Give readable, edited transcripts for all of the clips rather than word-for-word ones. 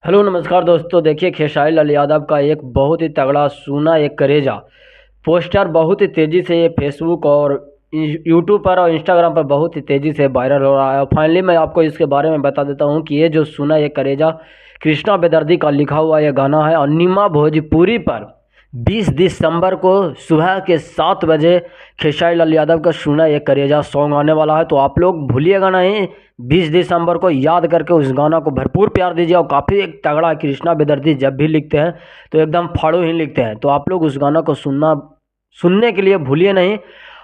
Hello नमस्कार दोस्तों। देखिए, खेसारी लाल यादव का एक बहुत ही तगड़ा सूना एक करेजा पोस्टर बहुत ही तेज़ी से ये फेसबुक और यूट्यूब पर और इंस्टाग्राम पर बहुत ही तेज़ी से वायरल हो रहा है। और फाइनली मैं आपको इसके बारे में बता देता हूँ कि ये जो सूना ये करेजा कृष्णा बेदर्दी का लिखा हुआ ये गाना है और निमा भोजपुरी पर 20 दिसंबर को सुबह के 7 बजे खेसारी लाल यादव का सूना ये करेजा सॉन्ग आने वाला है। तो आप लोग भूलिएगा नहीं, 20 दिसंबर को याद करके उस गाना को भरपूर प्यार दीजिए। और काफ़ी एक तगड़ा कृष्णा बेदर्दी जब भी लिखते हैं तो एकदम फाड़ू ही लिखते हैं। तो आप लोग उस गाना को सुनने के लिए भूलिए नहीं।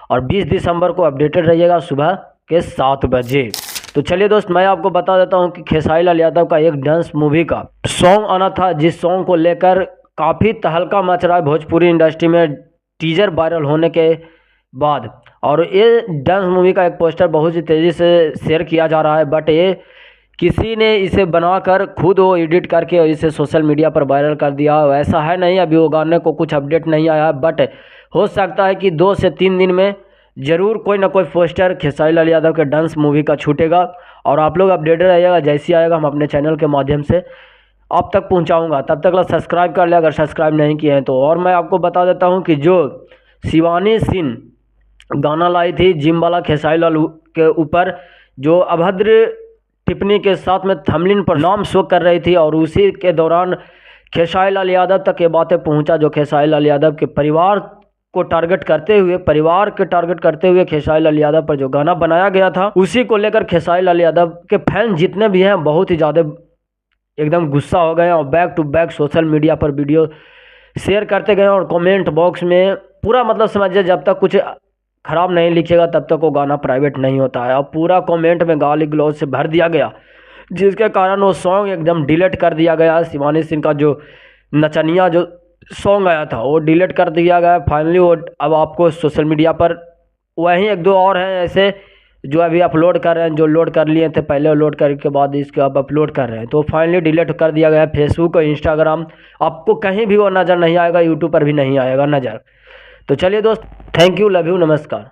और 20 दिसंबर को अपडेटेड रहिएगा सुबह के 7 बजे। तो चलिए दोस्त, मैं आपको बता देता हूँ कि खेसारी लाल यादव का एक डांस मूवी का सॉन्ग आना था, जिस सॉन्ग को लेकर काफ़ी तहलका मच रहा है भोजपुरी इंडस्ट्री में टीजर वायरल होने के बाद। और ये डांस मूवी का एक पोस्टर बहुत ही तेज़ी से शेयर किया जा रहा है, बट ये किसी ने इसे बनाकर खुद वो एडिट करके और इसे सोशल मीडिया पर वायरल कर दिया। ऐसा है नहीं, अभी वो गाने को कुछ अपडेट नहीं आया, बट हो सकता है कि 2 से 3 दिन में ज़रूर कोई ना कोई पोस्टर खेसारी लाल यादव के डांस मूवी का छूटेगा। और आप लोग अपडेटेड रहिएगा, जैसे ही आएगा हम अपने चैनल के माध्यम से आप तक पहुंचाऊंगा। तब तक सब्सक्राइब कर ले अगर सब्सक्राइब नहीं किए हैं तो। और मैं आपको बता देता हूं कि जो शिवानी सिंह गाना लाई थी जिम वाला खेसारी लाल के ऊपर, जो अभद्र टिप्पणी के साथ में थंबनेल पर नाम शो कर रही थी, और उसी के दौरान खेसारी लाल यादव तक ये बातें पहुंचा जो खेसारी लाल यादव के परिवार को टारगेट करते हुए खेसारी लाल यादव पर जो गाना बनाया गया था, उसी को लेकर खेसारी लाल यादव के फैन जितने भी हैं बहुत ही ज़्यादा एकदम गुस्सा हो गए और back to back social media पर वीडियो शेयर करते गए। और कमेंट बॉक्स में पूरा मतलब समझिए, जब तक कुछ खराब नहीं लिखेगा तब तक वो गाना प्राइवेट नहीं होता है। और पूरा कमेंट में गाली गलौज से भर दिया गया, जिसके कारण वो सॉन्ग एकदम डिलीट कर दिया गया। शिवानी सिंह का जो नचनिया जो सॉन्ग आया था वो डिलीट कर दिया गया फाइनली। वो अब आपको सोशल मीडिया पर वहीं 1-2 और हैं ऐसे जो अभी अपलोड कर रहे हैं, जो लोड कर लिए थे पहले, लोड करने के बाद इसके अब अपलोड कर रहे हैं। तो फाइनली डिलीट कर दिया गया है फेसबुक और इंस्टाग्राम, आपको कहीं भी वो नज़र नहीं आएगा, यूट्यूब पर भी नहीं आएगा नज़र। तो चलिए दोस्त, थैंक यू, लव यू, नमस्कार।